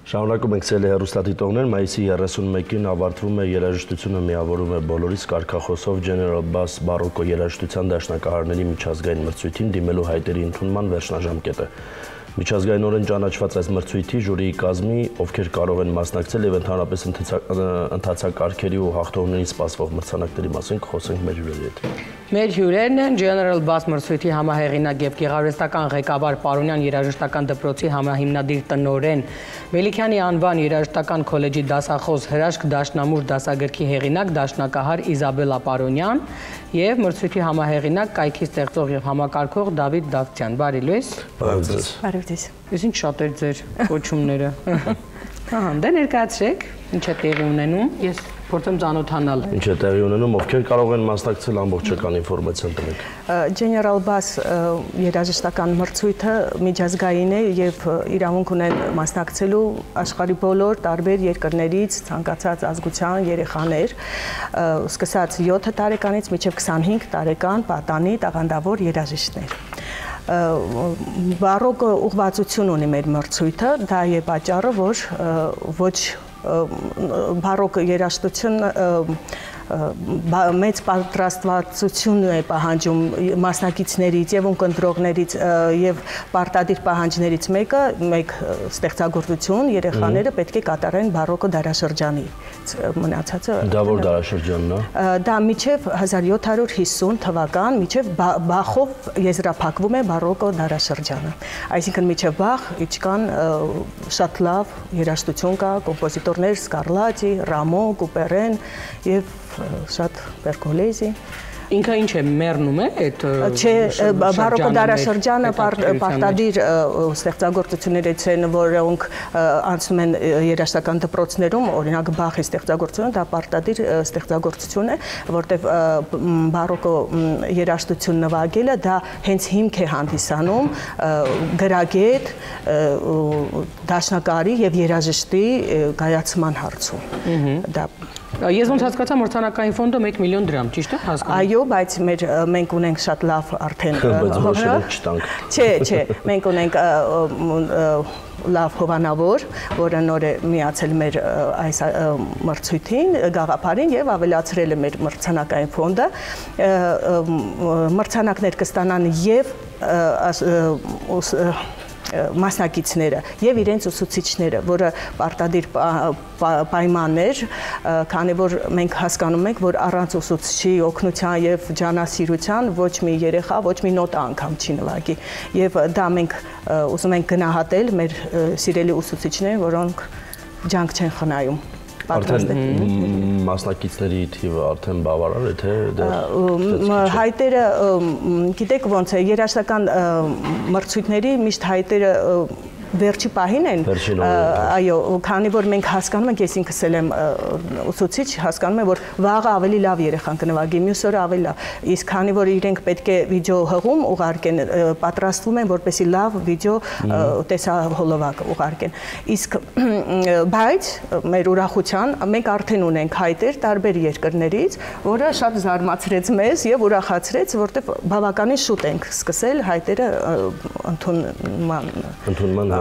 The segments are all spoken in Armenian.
Շարունակում ենք սիրելի հեռուստադիտողներ, մայիսի 31-ին ավարտվում է երաժշտությունը միավորում է բոլորիս կարգախոսով General Bass բարոկո երաժշտության դաշնակահարների միջազգային մրցույթին դիմելու հայտերի ընդունման վերջնաժամկետը։ Միջազգայինորեն ճանաչված այս մրցույթի ժյուրիի կազմի, ովքեր կարող են մասնակցել եւ ընդհանրապես ընթացակարգերի ու հաղթողներին սպասվող մրցանակների մասին կխոսենք մեր հյուրերի հետ։ Մեր հյուրերն են General Bass մրցույթի համահեղինակ եւ գեղարվեստական ղեկավար Պարոնյան երաժշտական դպրոցի համահիմնադիր տնօրեն, Մելիքյանի անվան երաժշտական քոլեջի դասախոս հրաշք դաշնամուր դասագրքի հեղինակ դաշնակահար Իզաբելլա Պարոնյան եւ մրցույթի համահեղինակ կայքի ստեղծող եւ համակարգող Դավիթ Դավթյան։ Բարի լույս։ Բարի ձեզ։ Ես ինչ շատ էր ձեր կոչումները։ Ահա, դե ներկայացրեք, ինչ է տեղի ունենում։ Ես փորձեմ ծանոթանալ։ Ինչ է տեղի ունենում, ովքեր կարող են մասնակցել ամբողջական ինֆորմացիան տվեք։ General Bass երաժշտական մրցույթը միջազգային է եւ իրավունք ունեն մասնակցելու աշխարհի բոլոր տարբեր երկրներից ցանկացած ազգության երեխաներ, սկսած 7 տարեկանից մինչև 25 տարեկան պատանի տաղանդավոր երաժիշտներ։ Բարոկո ուղղվածություն ունի մեր մրցույթը, դա է պատճառը, որ ոչ բարոկո երաժշտությունը մեծ պատրաստվածություն է պահանջում մասնակիցներից եւ ունկնդրողներից եւ պարտադիր պահանջներից մեկը մեկ ստեղծագործություն երեխաները պետք է կատարեն բարոկո դարաշրջանի մնացածը դա որ դարաշրջանն է դա միջև 1750 թվական միջև Բախով եզրափակվում է բարոկո դարաշրջանը այսինքն միջև Բախ իչքան շատ լավ երաժշտություն կա կոմպոզիտորներ Սկարլատի, Ռամոն, Կուպերեն եւ շատ Պերկոլեզի Ինքը ինչ է մեռնում է այդ Չէ, բարոկո դարաշրջանը պարտադիր ստեղծագործություններից են, որոնք անցնում են երաժշտական դպրոցներում, օրինակ Բախի ստեղծագործությունը դա պարտադիր ստեղծագործություն է, որտեղ բարոկո երաժշտություն նվագելը դա հենց հիմք է հանդիսանում գրագետ, դաշնակահարի եւ երաժշտի կայացման հարցում։ Դա Ես ոնց հասկացա մրցանակային ֆոնդը 1 միլիոն դրամ, ճիշտ է հասկանում։ Այո, բայց մենք ունենք շատ լավ արդեն Չէ, մենք ունենք լավ հովանավոր, որը նոր է միացել մեր այս մրցույթին, գաղափարին եւ ավելացրել է մեր մրցանակային ֆոնդը։ Մրցանակներ կստանան եւ մասնակիցները եւ իրենց ուսուցիչները, որը պարտադիր պայմաններ, քանի որ մենք հասկանում ենք, որ առանց ուսուցչի օգնության եւ ջանասիրության ոչ մի երեխա, ոչ մի նոտա անգամ չի նվագի։ Եվ դա մենք ուզում ենք գնահատել մեր սիրելի ուսուցիչներին, որոնք ջանք չեն խնայում։ Արդեն մասնակիցների թիվը արդեն բավարար է, թե հայտերը, գիտեք ոնց է, երաժշտական մրցույթների միշտ հայտերը վերջի պահին են, այո, քանի որ մենք հասկանում ենք, ես ինքս էլ եմ ուսուցիչ, հասկանում եմ, որ վաղը ավելի լավ երեխան կնվագի, մյուս օրը ավելի լավ, իսկ քանի որ իրենք պետք է վիդեո հղում ուղարկեն, պատրաստվում են, որպեսզի լավ վիդեո տեսահոլովակ ուղարկեն, իսկ բայց մեր ուրախության մենք արդեն ունենք հայտեր տարբեր երկրներից, որը շատ զարմացրեց մեզ եւ ուրախացրեց, որտեղ բավականին շուտ ենք սկսել հայտերը ընդունման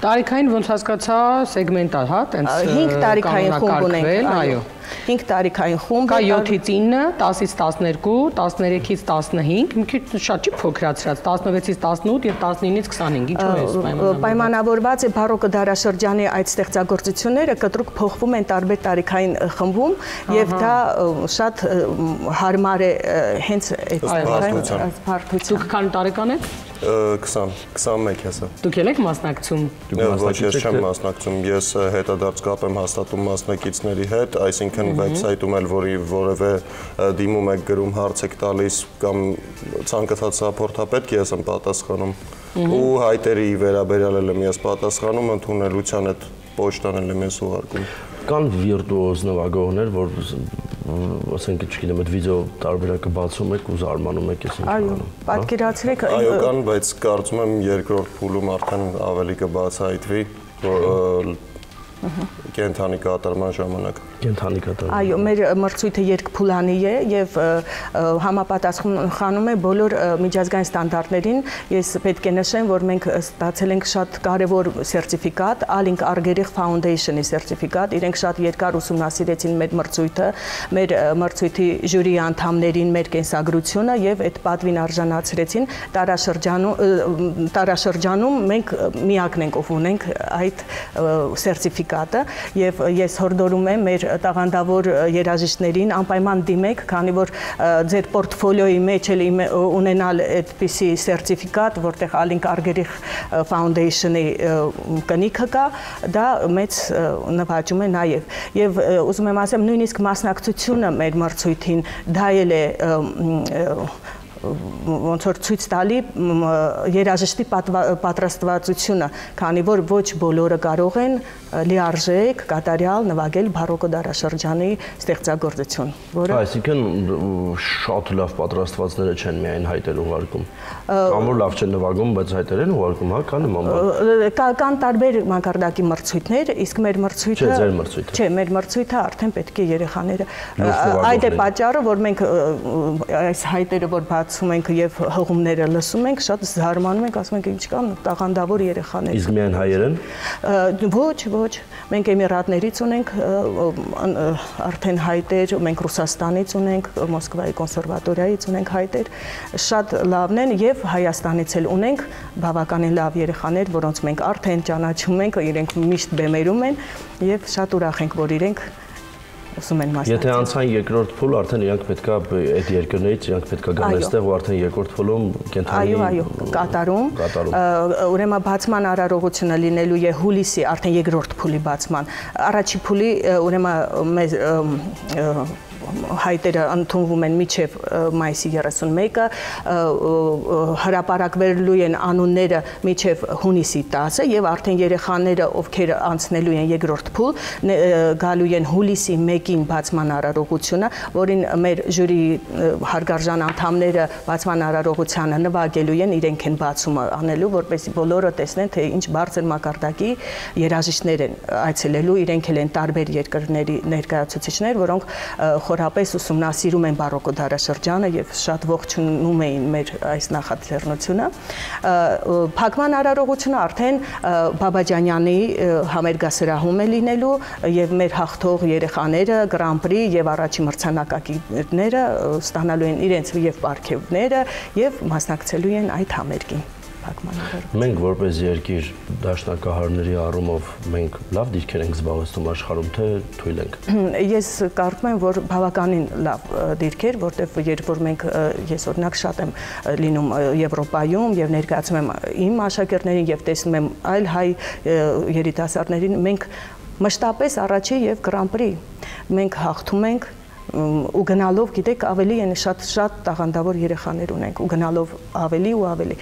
Տարիքային ոնց հասկացա սեգմենտալ, հա, տենց 5 տարիքային խումբ ունենք, այո 5 տարիքային խումբ կա 7-ից 9, 10-ից 12, 13-ից 15, մի քիչ շատ չի փոքրացրած, 16-ից 18 եւ 19-ից 25, ինչու է պայմանավորված է բարոկո դարաշրջանի այդ ստեղծագործությունները կտրուկ փոխվում են տարբեր տարիքային խմբում եւ դա շատ հարմար է հենց այդ բարդության։ Դուք քանի տարեկան եք 21 հեսա։ Դուք եք մասնակցում։ Ոչ, ես չեմ մասնակցում, ես հետադարձ կապ եմ հաստատում մասնակիցների հետ, այսինքն վեբսայթում էլ որևէ դիմում եք գրում հարց եք տալիս կամ ցանկացած սապորտապետք ես եմ պատասխանում ու հայտերի վերաբերյալ եմ ես պատասխանում, ընդունելության այդ պոչտան եմ ես ուղարկում։ Կան վիրտուոզ նվագողներ, որ ասենք չգիտեմ, այդ վիդեո տարբերակը բացում եք ու զարմանում եք ես ինչ անում։ Այո, պատկերացրեք։ Այո, կան, բայց կարծում եմ երկրորդ փուլում արդեն ավելի կբացահայտվի, կենթանի կատարման ժամանակ։ Կենթանի կատարման։ Այո, մեր մրցույթը երկփուլանի է եւ համապատասխանում է բոլոր միջազգային ստանդարտներին։ Ես պետք է նշեմ, որ մենք ստացել ենք շատ կարևոր սերտիֆիկատ, Alink Argerich Foundation-ի սերտիֆիկատ։ Իրենք շատ երկար ուսումնասիրեցին մեր մրցույթը, մեր մրցույթի ժյուրի անդամներին, մեր կենսագրությունը եւ այդ պատվին արժանացրեցին տարաշրջանում մենք միակն ենք ով ունենք այդ սերտիֆիկատը եւ ես հորդորում եմ մեր տաղանդավոր երաժիշտներին անպայման դիմեք, քանի որ ձեր պորտֆոլիոյի մեջ էլ ունենալ այդպիսի սերտիֆիկատ, որտեղ Alink Argerich Foundation-ի կնիքը կա, դա մեծ նվաճում է նաեւ։ Եվ ուզում եմ ասեմ, նույնիսկ մասնակցությունը մեր մրցույթին դա էլ է ոնց որ ցույց տալի երաժշտի պատրաստվածությունը, քանի որ ոչ բոլորը կարող են լիարժեք կատարյալ նվագել բարոկո դարաշրջանի ստեղծագործություն, որը Այսինքն շատ լավ պատրաստվածները չեն միայն հայտեր ուղարկում։ Կամ որ լավ չեն նվագում, բայց հայտեր են ուղարկում, հա, կան նման բան։ Կան տարբեր մակարդակի մրցույթներ, իսկ մեր մրցույթը Չէ, ձեր մրցույթը։ Չէ, մեր մրցույթը արդեն պետք է երեխաները այդ է պատճառը, որ մենք այս հայտերը որ բացում ենք եւ հղումները լսում ենք, շատ զարմանում ենք, ասում ենք ինչ կան տաղանդավոր երեխաներ։ Իսկ միայն հայեր են։ Ոչ, մենք Էմիրատներից ունենք արդեն հայտեր, մենք Ռուսաստանից ունենք, Մոսկվայի կոնսերվատորիայից ունենք հայտեր, շատ լավն են եւ Հայաստանից էլ ունենք բավականին լավ երեխաներ, որոնց մենք արդեն ճանաչում ենք, իրենք միշտ բեմերում են եւ շատ ուրախ ենք, որ իրենք ուսում են մասնակցել։ Եթե անցան երկրորդ փուլ, արդեն իրանք պետքա այդ երկրներից իրանք պետքա գան այստեղ ու արդեն երկրորդ փուլում կենթանի կատարում։ Ուրեմն բացման արարողությունը լինելու է հուլիսի արդեն երկրորդ փուլի բացման։ Առաջի փուլի ուրեմն հայտերը ընդունվում են մինչև մայիսի 31-ը, հրապարակվելու են անունները մինչև հունիսի 10-ը եւ արդեն երեխաները, ովքեր անցնելու են երկրորդ փուլ, գալու են հուլիսի 1-ին բացման արարողությունը, որին մեր ժյուրի հարգարժան անդամները բացման արարողությանը նվագելու են, իրենք են բացումը անելու, որպեսզի բոլորը տեսնեն, թե ինչ բարձր մակարդակի երաժիշտներ են այցելելու, իրենք էլ են տարբեր երկրների ներկայացուցիչներ, որոնք խորապես ուսումնասիրում են բարոկո դարաշրջանը եւ շատ ողջունում էին մեր այս նախաձեռնությունը։ Փակման արարողությունը արդեն Բաբաջանյանի համերգասրահում է լինելու եւ մեր հաղթող երեխաները Grand Prix եւ առաջի մրցանակակիրները ստանալու են իրենց եւ պարգևները եւ մասնակցելու են այդ համերգին։ Մենք որպես երկիր դաշնակահարների առումով մենք լավ դիրքեր ենք զբաղեցնում աշխարհում, թե թույլ ենք։ Ես կարծում եմ, որ բավականին լավ դիրքեր, որտեղ երբ որ մենք ես օրինակ շատ եմ լինում Եվրոպայում եւ ներկայացնում եմ իմ աշակերտներին եւ տեսնում եմ այլ հայ երիտասարդներին, մենք մշտապես առաջի եւ Grand Prix մենք հաղթում ենք ու գնալով, գիտեք, ավելի են շատ տաղանդավոր երեխաներ ունենք ու գնալով ավելի ու ավելի։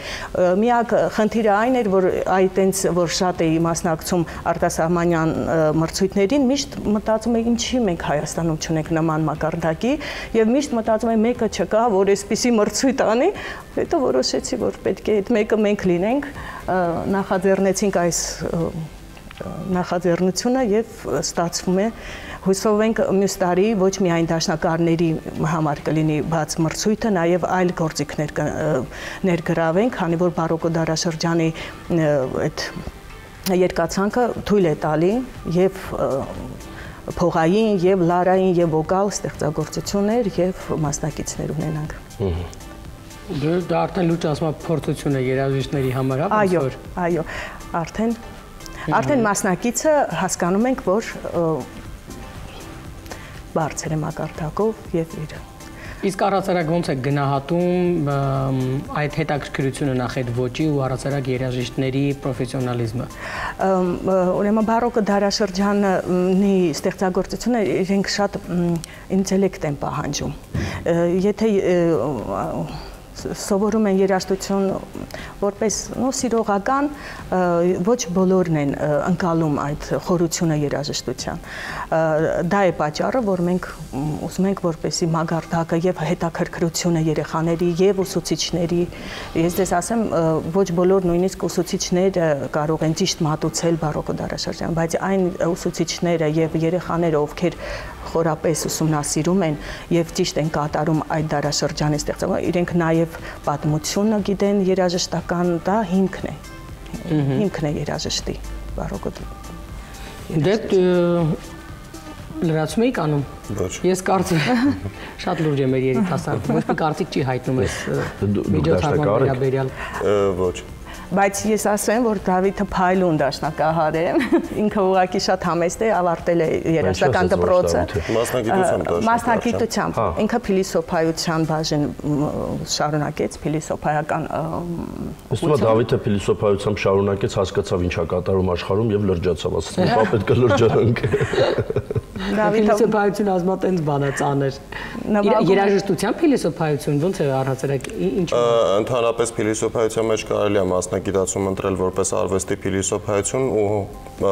Միակ խնդիրը այն էր, որ այտենց որ շատ էի մասնակցում արտասահմանյան մրցույթներին, միշտ մտածում եմ ինչի մենք Հայաստանում չունենք նման մակարդակի եւ միշտ մտածում եմ մեկը չկա, որ այսպիսի մրցույթ անի, հետո որոշեցի, որ պետք է այդ մեկը մենք լինենք, նախաձեռնեցինք այս նախաձեռնությունը եւ ստացվում է հույսով ենք մյուս տարի ոչ միայն դաշնակահարների համար կլինի բաց մրցույթը, նաեւ այլ գործիքներ ներգրավենք, քանի որ բարոկո դարաշրջանի այդ երկացանքը թույլ է տալի եւ փողային եւ լարային եւ վոկալ ստեղծագործություններ եւ մասնակիցներ ունենանք։ Դա արդեն լուրջ ասма փորձություն է երաժիշտների համար, հա՞։ Այո, արդեն մասնակիցը հասկանում ենք, որ բարձր է մակարդակով եւ իր։ Իսկ առասարակ ոնց է գնահատում այդ հետաքրքրությունը նախ այդ ոճի ու առասարակ երաժիշտների պրոֆեսիոնալիզմը։ Ուրեմն բարոկո դարաշրջանի ստեղծագործությունը իրենք շատ ինտելեկտ են պահանջում։ Եթե սովորում են երաժշտություն որպես սիրողական, ոչ բոլորն են ընկալում այդ խորությունը երաժշտության։ Դա է պատճառը, որ մենք ուզում ենք որպեսզի մագարտակը եւ հետաքրքրությունը երեխաների եւ ուսուցիչների, ես դες ասեմ, ոչ բոլոր նույնիսկ ուսուցիչները կարող են ճիշտ մատուցել բարոկկո դարաշրջան, բայց այն ուսուցիչները եւ երեխաները, ովքեր խորապես ուսումնասիրում են եւ ճիշտ են կատարում այդ դարաշրջանի ստեղծումը, իրենք նաեւ պատմությունը գիտեն երաժշտական, դա հիմքն է։ Հիմքն է երաժշտի բարոկկո։ Դե լրացում եք անում։ Ոչ։ Ես կարծում եմ շատ լուրջ է մեր երիտասարդը, ոչ մի կարծիք չի հայտնում այս միջոցառման վերաբերյալ։ Ոչ։ Բայց ես ասեմ, որ Դավիթը փայլուն դաշնակահար է, ինքը ուղղակի շատ համեստ է, ավարտել է երաժշտական դպրոցը։ Մասնագիտությամբ, ինքը փիլիսոփայության բաժին շարունակեց, փիլիսոփայական։ Ըստ ումա Դավիթը փիլիսոփայությամբ շարունակեց, հասկացավ ինչա կատարում աշխարհում եւ լրջացավ, ասաց, «Պա պետք է լրջանանք»։ Փիլիսոփայություն ասма տենց բան է ծանր։ Երաժշտության փիլիսոփայություն ո՞նց է առհասարակ ինչ։ Ընդհանրապես փիլիսոփայության մեջ կարելի է մասնագիտացում ընտրել որպես արվեստի փիլիսոփայություն ու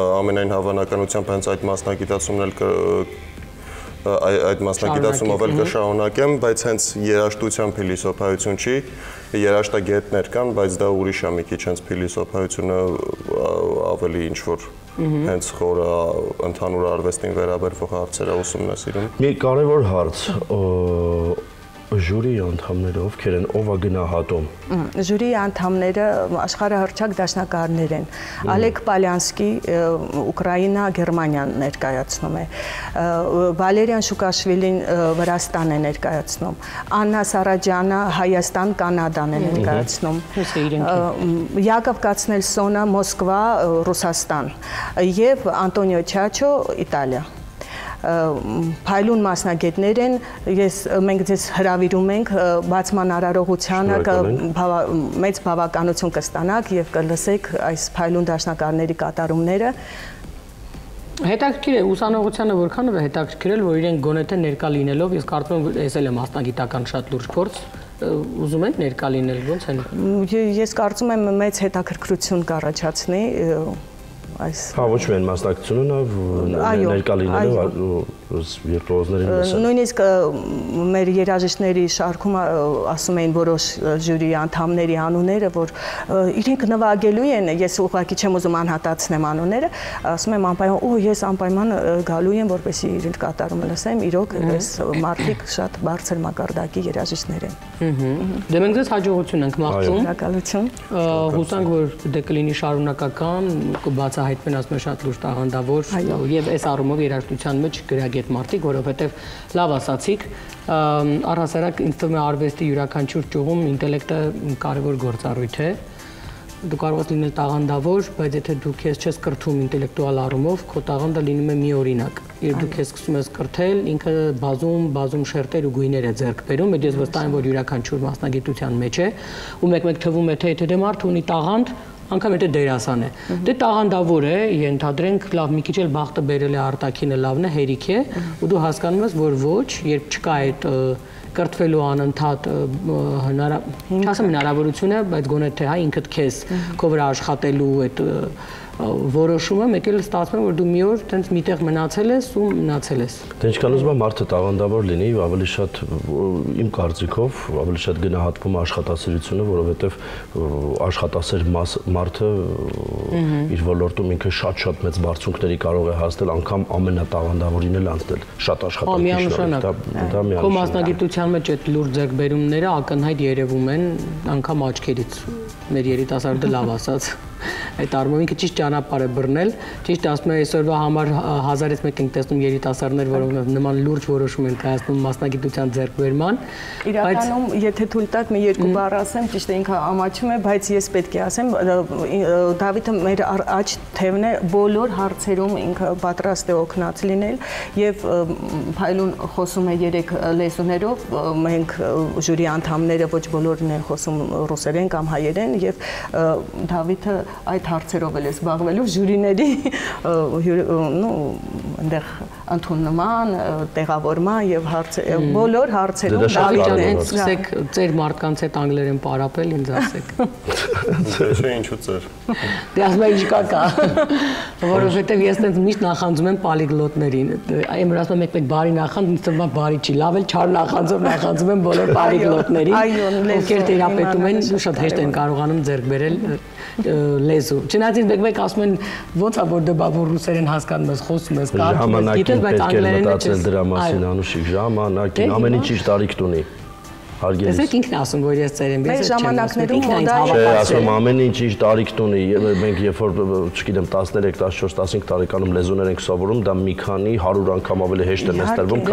ամենայն հավանականությամբ հենց այդ մասնագիտացումն այդ մասնագիտացումով էլ կշարունակեմ, բայց հենց երաժշտության փիլիսոփայություն չի, երաժշտագետներ կան, բայց դա ուրիշ է մի քիչ, հենց փիլիսոփայությունը ավելի ինչ որ հենց խորը ընդհանուր արվեստին վերաբերող հարցեր է ուսումնասիրում։ Մի կարևոր հարց, ժյուրի անդամները ովքեր են, ով է գնահատում։ Ժյուրի անդամները աշխարհահռչակ դաշնակահարներ են։ Ալեկ Պալյանսկի Ուկրաինա, Գերմանիան ներկայացնում է։ Վալերիան Շուկաշվիլին Վրաստան է ներկայացնում։ Աննա Սարաջյանը Հայաստան, Կանադան է ներկայացնում։ Յակով Կացնելսոնը Մոսկվա, Ռուսաստան եւ Անտոնիո Չաչո Իտալիա։ Փայլուն մասնագետներ են, մենք ձեզ հրավիրում ենք բացման արարողությանը, մեծ բավականություն կստանաք եւ կլսեք այս փայլուն դաշնակահարների կատարումները։ Հետաքրքիր է ուսանողությանը որքան է հետաքրքրել, որ իրենք գոնե թե ներկա լինելով, ես կարծում եմ ես էլ եմ մասնագիտական շատ լուրջ փորձ, ուզում են ներկա լինել, ո՞նց են։ Ես կարծում եմ մեծ հետաքրքրություն կառաջացնի Հա, ոչ միայն մասնակցությունը, ներկա լինելով երկրորդ նույնիսկ մեր երաժիշտների շարքում ասում էին որոշ ժյուրի անդամների անունները, որ իրենք նվագելու են, ես ուղղակի չեմ ուզում անհատացնեմ անունները, ասում եմ անպայման, օ, ես անպայման գալու եմ, որպեսզի իրենց կատարումը լսեմ, իրոք այս մարդիկ շատ բարձր մակարդակի երաժիշտներ են։ Դե մենք ձեզ հաջողություն ենք մաղթում։ Շնորհակալություն։ Հուսանք, որ դե կլինի շարունակական, կբացահայտվեն ասում շատ լուրջ տաղանդավոր եւ այս առումով երաժշտության մեջ գրագետ մարդիկ, որովհետեւ լավ ասացիք, առհասարակ ինձ թվում է արվեստի յուրաքանչյուր ճյուղում ինտելեկտը կարևոր գործառույթ է։ Դու կարող ես լինել տաղանդավոր, բայց եթե դու քեզ չես կրթում ինտելեկտուալ առումով, քո տաղանդը լինում է մի օրինակ։ Երբ դու քեզ սկսում ես կրթել, ինքը բազում շերտեր ու գույներ է ձեռք բերում, եւ ես վստահ եմ, որ յուրաքանչյուր մասնագիտության մեջ է, ու մեկ-մեկ թվում է, թե եթե մարդ ունի տաղանդ, անգամ եթե դերասան է։ Դե տաղանդավոր է, ենթադրենք, լավ, մի քիչ էլ բախտը բերել է արտաքինը լավն է, հերիք է, ու դու հասկանում ես, որ ոչ, երբ չկա այդ կրթվելու անընդհատ չասեմ հնարավորությունը, բայց գոնե թե հա ինքդ քեզ քո վրա աշխատելու այդ որոշումը մեկ էլ ստացվում է, որ դու մի օր տենց միտեղ մնացել ես ու մնացել ես։ Դե ինչքան ուզում եմ մարդը տաղանդավոր լինի, ավելի շատ իմ կարծիքով ավելի շատ գնահատվում է աշխատասիրությունը, որովհետև աշխատասեր մարդը իր ոլորտում ինքը շատ մեծ բարձունքների կարող է հասնել, անգամ ամենատաղանդավորին էլ անցնել, շատ աշխատանքի։ Քո մասնագիտության մեջ այդ լուրջ ձեռքբերումները ակնհայտ երևում են անգամ աչքերից։ Մեր երիտասարդը լավ ասած այդ առումով ինքը ճիշտ ճանապարհ է բռնել, ճիշտ ասում եմ այսօրվա համար 1000-ից մեկ ենք տեսնում երիտասարդներ, որոնք նման լուրջ որոշում են կայացնում մասնագիտության ձեռքբերման։ Իրականում, եթե թույլ տաք, մի երկու բառ ասեմ, ճիշտ է ինքը ամաչում է, բայց ես պետք է ասեմ, Դավիթը մեր աջ թևն է, բոլոր հարցերում ինքը պատրաստ է օգնած լինել եւ փայլուն խոսում է 3 լեզուներով, մենք ժյուրի անդամները ոչ բոլորն են խոսում ռուսերեն կամ հայերեն եւ Դավիթը այդ հարցերով էլ է զբաղվելու ժյուրիների այնտեղ ընդունման, տեղավորման եւ բոլոր հարցերով Դավիթ հենց սկսեք ծեր մարդկանց հետ անգլերեն պարապել, ինձ ասեք։ Չէ, ինչու ծեր։ Դե ասում եմ ինչքա կա, որովհետեւ ես տենց միշտ նախանձում եմ պոլիգլոտներին։ Այն որ ասում եմ մեկ բարի նախանձ, ինձ թվում է բարի չի, լավ էլ չար նախանձում եմ բոլոր պոլիգլոտներին, ովքեր թերապետում են, շատ հեշտ են կարողանում ձեռք բերել լեզու։ Չնայած ինձ մեկ ասում են ոնց է որ դե բաբուր ռուսերեն հասկանում ես, խոսում ես, կարդում ես, գիտես, բայց անգլերենը չես։ Դրա մասին Անուշիկ, ժամանակին ամեն ինչ իր տարիքն ունի։ Հարգելիս։ Տեսեք ինքն ասում որ ես ծեր եմ, ես ժամանակներում ասում ամեն ինչ իր տարիքն ունի, մենք երբ որ չգիտեմ 13, 14, 15 տարեկանում լեզուներ ենք սովորում, դա մի քանի 100 անգամ ավելի հեշտ է մեզ տրվում,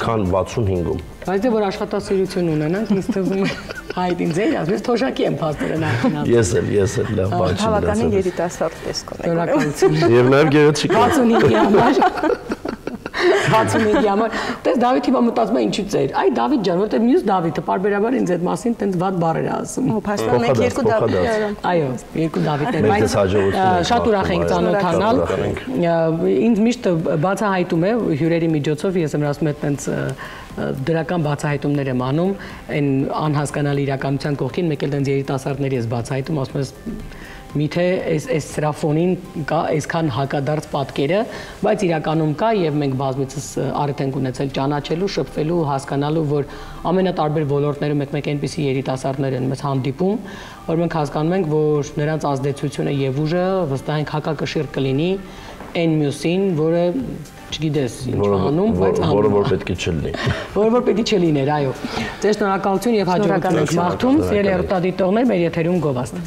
քան 65-ում։ Բայց դե որ աշխատասիրություն ունենանք, ինձ թվում է հայտ ինձ է, ասես թոշակի եմ փաստորեն արդեն։ Ես էլ լավ բան չեմ։ Բավականին երիտասարդ տեսք ունեք։ Շնորհակալություն։ Եվ նաև գեղեցիկ։ 65-ի համար 65-ի համար։ Տես Դավիթի բա մտածում է ինչի ծեր։ Այ Դավիթ ջան, որտեղ մյուս Դավիթը բարբերաբար ինձ այդ մասին տենց վատ բառեր ասում։ Ու փաստորեն մենք երկու Դավիթներ։ Այո, երկու Դավիթներ, բայց շատ ուրախ ենք ծանոթանալ։ Ինձ միշտ բացահայտում է հյուրերի միջոցով, ես եմ ասում եմ տենց դրական բացահայտումներ եմ անում, այն անհասկանալի իրականության կողքին, մեկ էլ տենց երիտասարդների ես բացահայտում, ասում ես միթե այս սրա ֆոնին կա այսքան հակադարձ պատկերը, բայց իրականում կա եւ մենք բազմիցս առիթ ենք ունեցել ճանաչելու, շփվելու, հասկանալու, որ ամենատարբեր ոլորտներում մեկ-մեկ այնպիսի երիտասարդներ են մեզ հանդիպում, որ մենք հասկանում ենք, որ նրանց ազդեցությունը եւ ուժը վստահ ենք հակակշիռ կլինի այն մյուսին, որը չգիտես ինչ անում, բայց որը որ պետք է չլինի։ Որը որ պետք է չլիներ, այո։ Ձեր շնորհակալություն եւ հաջողություն ենք մաղթում, սիրելի հեռուստադիտողներ, մեր եթերում գովաստ։